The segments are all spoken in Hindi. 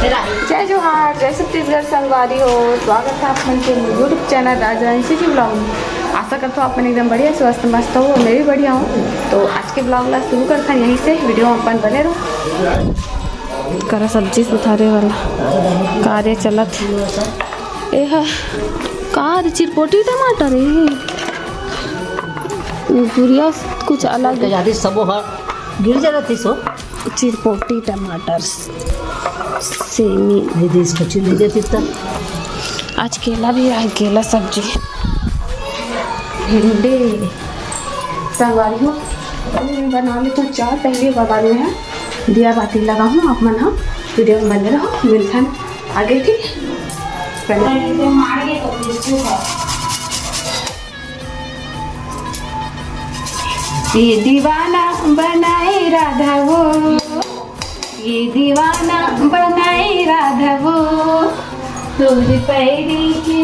जय जोहार, जय छत्तीसगढ़ संगवारी हो। स्वागत है आप मन के यूट्यूब चैनल राजवंशी जी ब्लॉग में। आशा करता हूँ अपन एकदम बढ़िया स्वस्थ मस्त हो। मैं भी बढ़िया हूँ। तो आज के ब्लॉग ला शुरू करता है यहीं से। वीडियो में अपन बने रहो। करा सब्जी सुधारे वाला कार्य चलत ए कार चिरपोटी टमाटर गुड़िया कुछ अलग सब गिर जा रही सो चिरपोटी टमाटर सेमी ले जाती तब। आज केला भी है, केला सब्जी भिंडी संगवारी हो बना ले तो चार पहले बगा में है दिया बाती लगा हूँ। आप मन हाँ वीडियो में बने रहो। मिलता है आगे ठीक ये दीवाना बनाए राधा वो, ये दीवाना बनाए राधा वो, तोरी पैरी के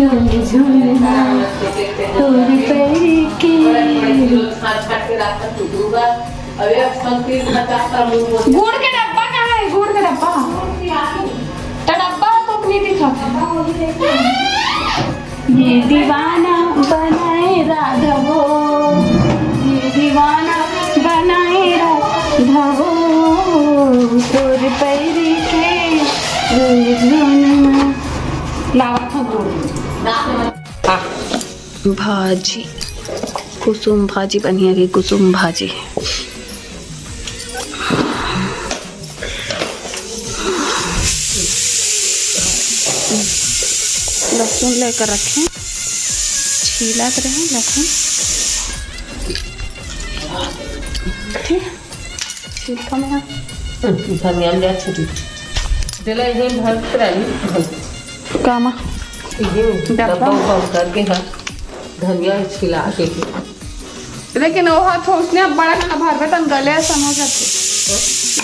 रोज झूलना, तोरी पैरी के गुड़ के डब्बा कहाँ है? गुड़ का डब्बा तो नहीं दिखा। ये दीवाना बनाए राधा वो, ये दीवाना बनाए राधा वो, तोरी पैरी के लावा था भाजी कुसुम भाजी बनिया की कुसुम भाजी लहसुन लेकर रखें छीलत रहे लहसुन छिलका में धनिया ले छोटी दिला ये भर कराली कामा ये डब्बा करके है धनिया छिला के। लेकिन वो हाथ उसने बड़ा खाना भर के तन गले सन हो जाते,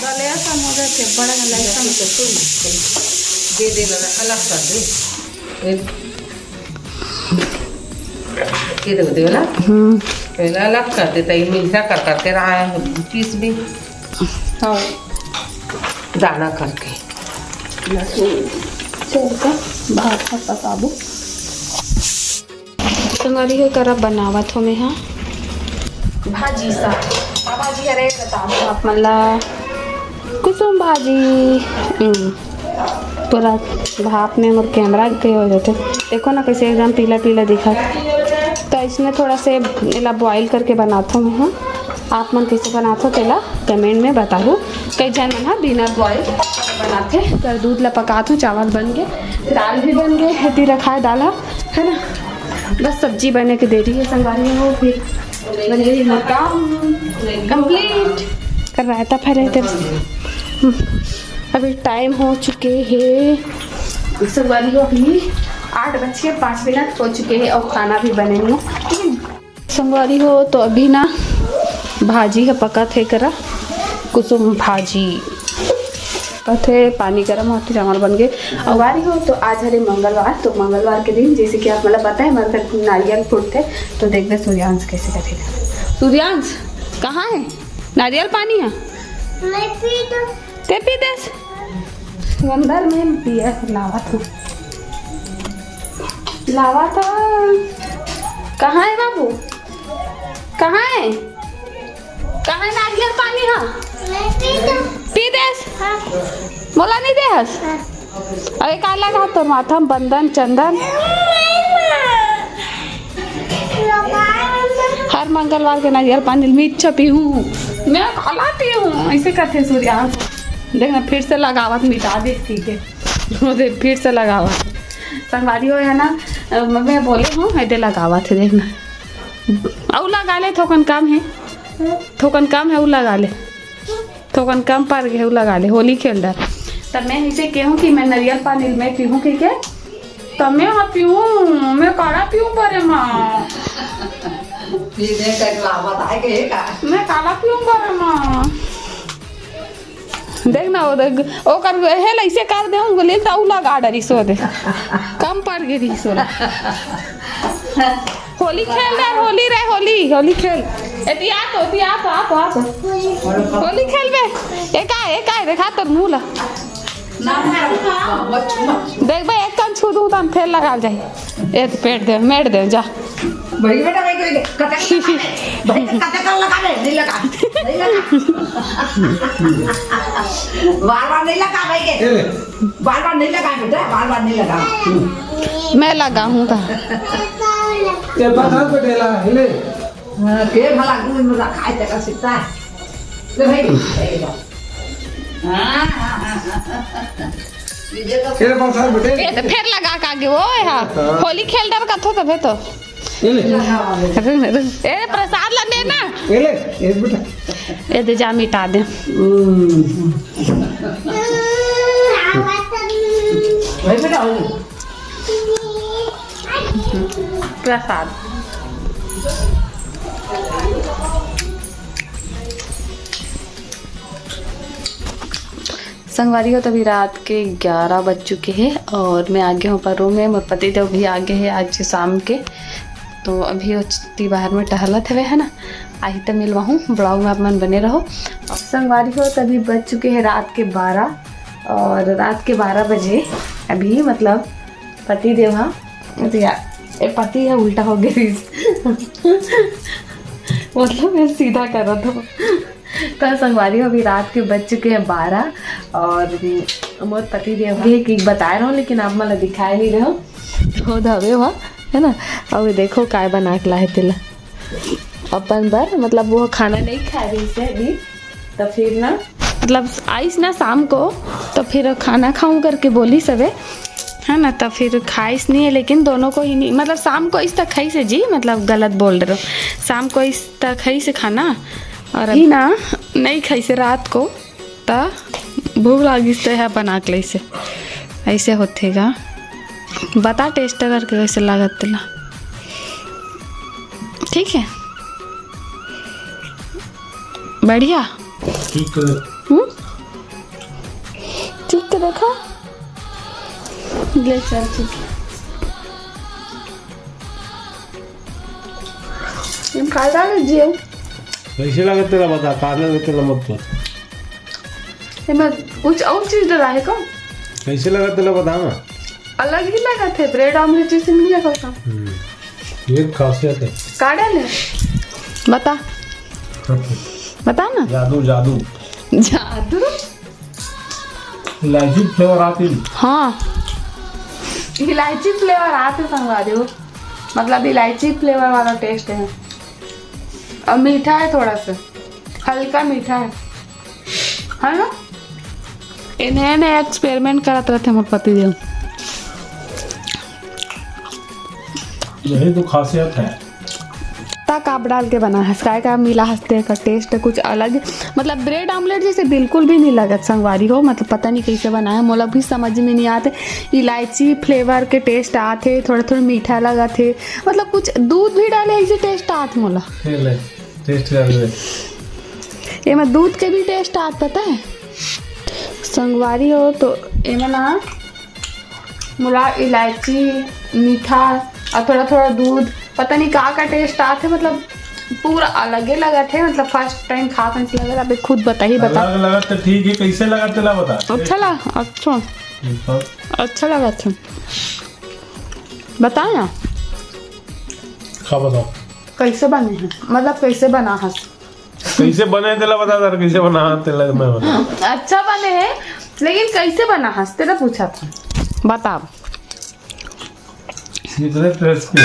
गले सन हो जाते बड़ा खाना दे अलग कर दे ये दे वाला पहले अलग कर देता ये मिर्चा कर करके रहा है पीस भी हाँ दाना करके भात का पकाबो संगरी है करा बनावत हो में हाँ भाजी सा भाजी अरे बताओ आप मल्ला कुसुम भाजी पूरा भाप में मोर कैमरा के हो जाते देखो ना कैसे एकदम पीला पीला दिखा। तो इसमें थोड़ा से इला बॉईल करके बनाता हूँ मैं हाँ। आप मन कैसे बनाते हो तेला कमेंट में बताओ। कई जन मन हाँ बिना बॉईल बनाते कर दूध ला पकाते हूँ। चावल बन गए, दाल भी बन गए, हेती रखा है दाल है ना। बस सब्जी बने के दे रही है संगवारी हो। फिर बन गई काम कंप्लीट कर रहा था फिर अभी टाइम हो चुके हैं संगवारी हो। अभी 8:05 हो चुके हैं और खाना भी बने हुए संगवारी हो। तो अभी ना भाजी है पका थे करा कुसुम भाजी पथे पानी गर्म होते चावल बन गए और वारी हो। तो आज हरे मंगलवार, तो मंगलवार के दिन जैसे कि आप मतलब पता है हमारे घर नारियल फूटते। तो देख रहे सूर्यांश कैसे करेगा। सूर्यांश कहाँ है? नारियल पानी है ते पी दे अंदर में पिया लावा था कहाँ है बाबू? कहाँ है नारियल पानी? हाँ पी देस बोला नहीं देहस। अरे का लगा तो माथा में बंधन चंदन हर मंगलवार के नारियल पानी में इच्छा पी हूँ मैं खालाती हूँ ऐसे करते सूर्यांश। देखना फिर से लगावत मिटा दे ठीक है फिर से लगावत संगवारी हो है ना। मैं बोले हूँ ऐसे लगावत है देखना और लगा ले थोकन कम है वो लगा ले थोकन कम पड़ गए वो लगा ले होली खेल रहा। तब मैं इसे कहूँ कि मैं नारियल पानी में पीऊँ ठीक है। तब मैं हाँ पीऊँ मैं काढ़ा पीऊँ पर माँ मैं काला पीऊँ पर माँ देख ना वो कर हेल ऐसे कर दे ले तो लगा डरी सो दे कम पड़ गई सो होली खेल रहा होली रे होली खेल होली खेल बे एक देखा तो मुँह ला देख भाई एक कान छू दूँ तो फिर लगा जाए एक पेट दे मेट दे जा भाई बेटा भाई कते कर लगा दे नहीं लगा बार नहीं लगा भाई के बार नहीं लगा बेटा बार नहीं लगा मैं लगाऊंगा ये बता बेटेला ले के भला गुण में रखा है तेरा सिक्का ले भाई ये बता बेटे ये तो फिर लगा का आगे वो है होली खेल डर का तो तो ये ले ए प्रसाद ला दे ना ये ले ये बेटा ये दे जा मिटा दे भाई बेटा प्रसाद संगवारी हो तभी रात के 11 बज चुके हैं और मैं आगे हूँ पर रूम में मोर पति देव भी आगे है आज शाम के तो अभी वो बाहर में टहलत हुए है ना आई तो मिलवा हूँ ब्लॉग में आप मन बने रहो। अब संगवारी हो तभी बज चुके हैं रात के 12 और रात के 12 बजे अभी मतलब पति देव हाँ तो यार पति है उल्टा हो गई मतलब मैं सीधा कर रहा था तो संगवारी हो अभी रात के बज चुके हैं 12 और मोर पति देव कि बता रहा हूँ लेकिन आप मतलब दिखाए नहीं रहे हो तो धवे हुआ है ना। और देखो काय बना के लाए तिला अपन बर मतलब वो खाना नहीं खा रही से अभी तो फिर ना मतलब आईस ना शाम को तो फिर खाना खाऊं करके बोली सबे है ना तो फिर खाइस नहीं है लेकिन दोनों को ही नहीं मतलब शाम को इस तक खाई से जी मतलब गलत बोल रहे हो शाम को इस तक खाई से खाना और अभी ना नहीं खाई से रात को तो भूख लगी से है बना के से ऐसे होतेगा बता टेस्ट करके कैसे लागत तेला ठीक है बढ़िया ठीक ठीक तो देखो ले चल ठीक हम खा डाले जियो कैसे लगा तेरा बता काले लगे तेरा मत तो इसमें कुछ और चीज डला है कौन कैसे लगा तेरा बता ना अलग ही लगा थे ब्रेड ऑमलेट जैसे मिल गया था ये खासियत है का डाले बता बता ना जादू जादू जादू इलायची फ्लेवर आती हाँ इलायची फ्लेवर आते संगवा दो मतलब इलायची फ्लेवर वाला टेस्ट है और मीठा है थोड़ा सा हल्का मीठा है ना इन्हें नया एक्सपेरिमेंट करते रहते मोर पति देव यही तो खासियत है तक आप डाल के बना है स्काई का मिला हंसते का टेस्ट कुछ अलग मतलब ब्रेड ऑमलेट जैसे बिल्कुल भी नहीं लगा संगवारी हो मतलब पता नहीं कैसे बनाया मोला भी समझ में नहीं आते इलायची फ्लेवर के टेस्ट आते थोड़ा थोड़ा मीठा लगा थे मतलब कुछ दूध भी डाले ऐसे टेस्ट आते मोला टेस्ट कर ले ये में दूध के भी टेस्ट आते पता है संगवारी हो तो इनमें ना मोला इलायची मीठा और थोड़ा थोड़ा दूध पता नहीं का टेस्ट आते मतलब पूरा अलग ही लगा थे मतलब फर्स्ट टाइम खा कर लगा अभी खुद बता ही बता अलग लगा तो ठीक है कैसे लगा तेला बता अच्छा लगा अच्छा लगा अच्छा बता ना खा बताओ कैसे बने हैं मतलब कैसे बना है कैसे बने तेला बता दर कैसे बना तेला मैं बता अच्छा बने हैं लेकिन कैसे बना है तेरा पूछा था बता सीक्रेट रेसिपी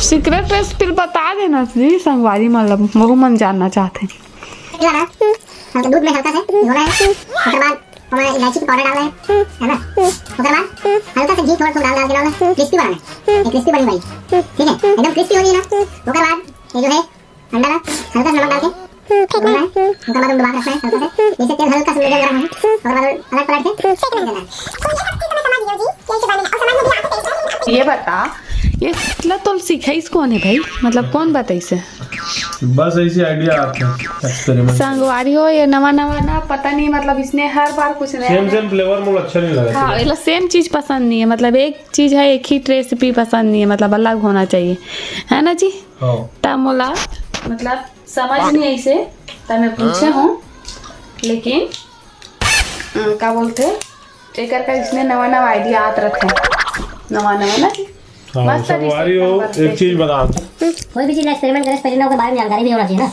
सीक्रेट रेसिपी बता देना जी संगवारी मतलब वो मन जानना चाहते हैं दूध में हल्का से धोना है उसके बाद हमें इलायची का पाउडर डालना है ना उसके बाद हल्का से घी थोड़ा थोड़ा डाल के डालना है क्रिस्पी बनाना है एक क्रिस्पी बनी भाई ठीक है एकदम क्रिस्पी हो गई ना उसके बाद ये जो है अंडा ना हल्का नमक डाल के फेंकना है उसके बाद दबा रखना है हल्का से जैसे तेल हल्का से मीडियम गरम है उसके बाद अलग पलट के सेकने देना है ये बता ये मतलब तुम सिखाइस कौन है भाई मतलब कौन बताइस बस ऐसी आइडिया आता है एक्सपेरिमेंट संगवारी हो ये नवा नवा ना पता नहीं मतलब इसने हर बार कुछ नया सेम फ्लेवर मुझे अच्छा नहीं लगा हाँ मतलब सेम चीज़ पसंद नहीं है मतलब एक चीज़ है एक ही रेसिपी पसंद नहीं है मतलब अलग होना चाहिए है ना जी हाँ तब मोला मतलब समझ नहीं ऐसे तब मैं पूछे हूँ लेकिन क्या बोलते एक का इसने नवा नवा आइडिया आत रखे नवा नवा ना हाँ, संगवारी हो एक चीज बता कोई भी चीज एक्सपेरिमेंट करे पहले ना उसके बारे में जानकारी भी होना चाहिए ना।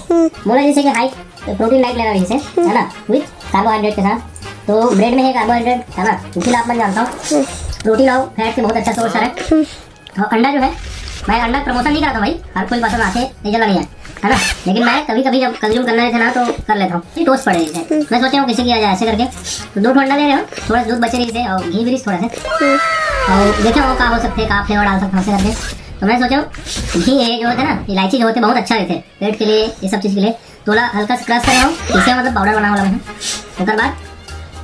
बोला जैसे कि हाई प्रोटीन डाइट लेना जैसे है ना विथ कार्बोहाइड्रेट के साथ, तो ब्रेड में है कार्बोहाइड्रेट है ना, इसीलिए आप मैं जानता हूँ प्रोटीन और फैट के बहुत अच्छा सोर्स है। और अंडा जो है, मैं अंडा प्रमोशन नहीं करता भाई, हर कोई पसंद आते नहीं जला नहीं है ना, लेकिन मैं कभी कभी जब कंज्यूम करना रहता ना तो कर लेता हूँ। टोस्ट पड़े जैसे मैं सोचा हूँ कैसे किया जाए ऐसे करके, तो 2 अंडा ले रहे हो, थोड़ा दूध बचे रही से और घी भी थोड़ा से, और देखे वो कहाँ हो सकते हैं, कहाँ फ्लेवर डाल सकते हैं ऐसे करके। तो मैं सोचा घी है जो होते हैं ना, इलायची जो होते हैं बहुत अच्छा रहते हैं पेट के लिए, ये सब चीज़ के लिए। थोड़ा हल्का से क्रश कर रहा हूँ, इसे मतलब पाउडर बना वाला है। उसके बाद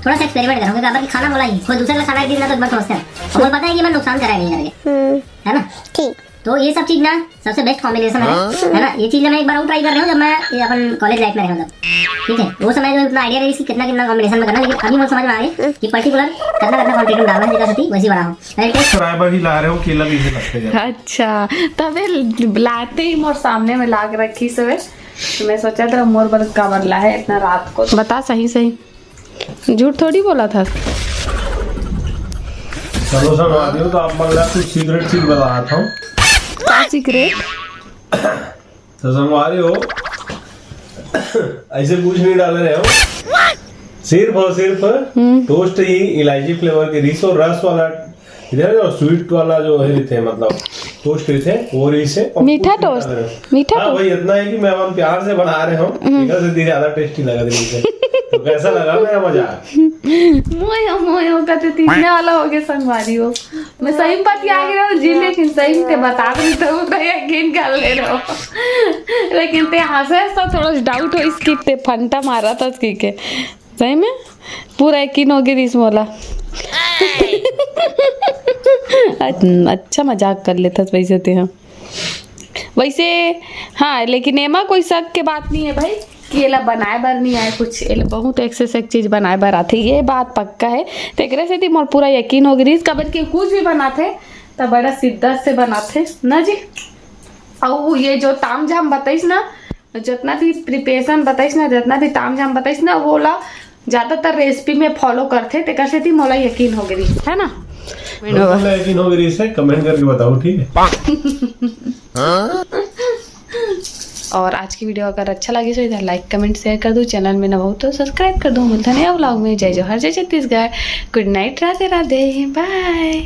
थोड़ा सा एक्सपेरिमेंट करूँगा, क्योंकि बाकी खाना बोला ही कोई दूसरे का खाना एक दिन ना तो मत समझते हैं, और पता है कि मैं नुकसान करा नहीं करके, है ना। ठीक, तो ये सब चीज़ ना सबसे बेस्ट कॉम्बिनेशन है ना। ये चीज़ मैं एक बार और ट्राई कर रहा हूँ जब मैं अपन कॉलेज लाइफ में रहा मतलब, ठीक है। वो समय जो इतना आइडिया नहीं कि कितना कितना कॉम्बिनेशन में करना, लेकिन अभी मुझे समझ में आ गई कि पर्टिकुलर कितना कितना क्वांटिटी में डालना है, जैसा सती वैसी बनाओ। सब्सक्राइबर ही ला रहे हो, केला भी लगते हैं। अच्छा तबे लाते ही मोर सामने में लाग रखी सवे, तो मैं सोचा था मोर पर का बदला है इतना रात को। बता सही सही, झूठ थोड़ी बोला था। चलो संगवारी हो, तो आप मंगला कुछ सीक्रेट चीज बता रहा था। क्या सीक्रेट? तो संगवारी हो ऐसे कुछ नहीं डाल रहे हो, सिर्फ और सिर्फ टोस्ट ही इलायची फ्लेवर के रिस और रस वाला इधर और स्वीट वाला जो है थे मतलब टोस्ट थे वो रिस है, मीठा टोस्ट, मीठा हाँ भाई इतना है कि मैं हम प्यार से बना रहे हूँ, इधर से ज्यादा टेस्टी लगा दिल। तो कैसा लगा मेरा मजाक? मोयो मोयो का तो तीसरे वाला हो गया संगवारी हो। मैं सही में बात आ गया जी, लेकिन सही में बता रही तो यकीन कर ले रहा हो, लेकिन ते हंसे तो थोड़ा डाउट हो इसकी, ते फंटा मारा था उसकी के सही में पूरा यकीन हो गया इस मोला। अच्छा मजाक कर लेता वैसे थे हम वैसे, हाँ लेकिन एमा कोई शक के बात नहीं है भाई कि ये बनाए बार नहीं आए कुछ, बहुत एक से एक चीज बनाए बार आते, ये बात पक्का है। तो एक से थी मोर पूरा यकीन हो गई कबर के कुछ भी बनाते तो बड़ा शिद्दत से बनाते ना जी। और ये जो ताम झाम बताइस ना, जितना भी प्रिपरेशन बताइस ना, जितना भी ताम झाम बताइस ना, वो ला ज्यादातर रेसिपी में फॉलो करते, तो कैसे थी मोला यकीन हो गई है ना। यकीन हो गई इसे कमेंट करके बताओ, ठीक है। और आज की वीडियो अगर अच्छा लगे तो इधर लाइक कमेंट शेयर कर दो, चैनल में न हो तो सब्सक्राइब कर दो। मिलता नया व्लॉग में। जय जोहर, जय Chhattisgarh. Good night, Radhe Radhe, bye.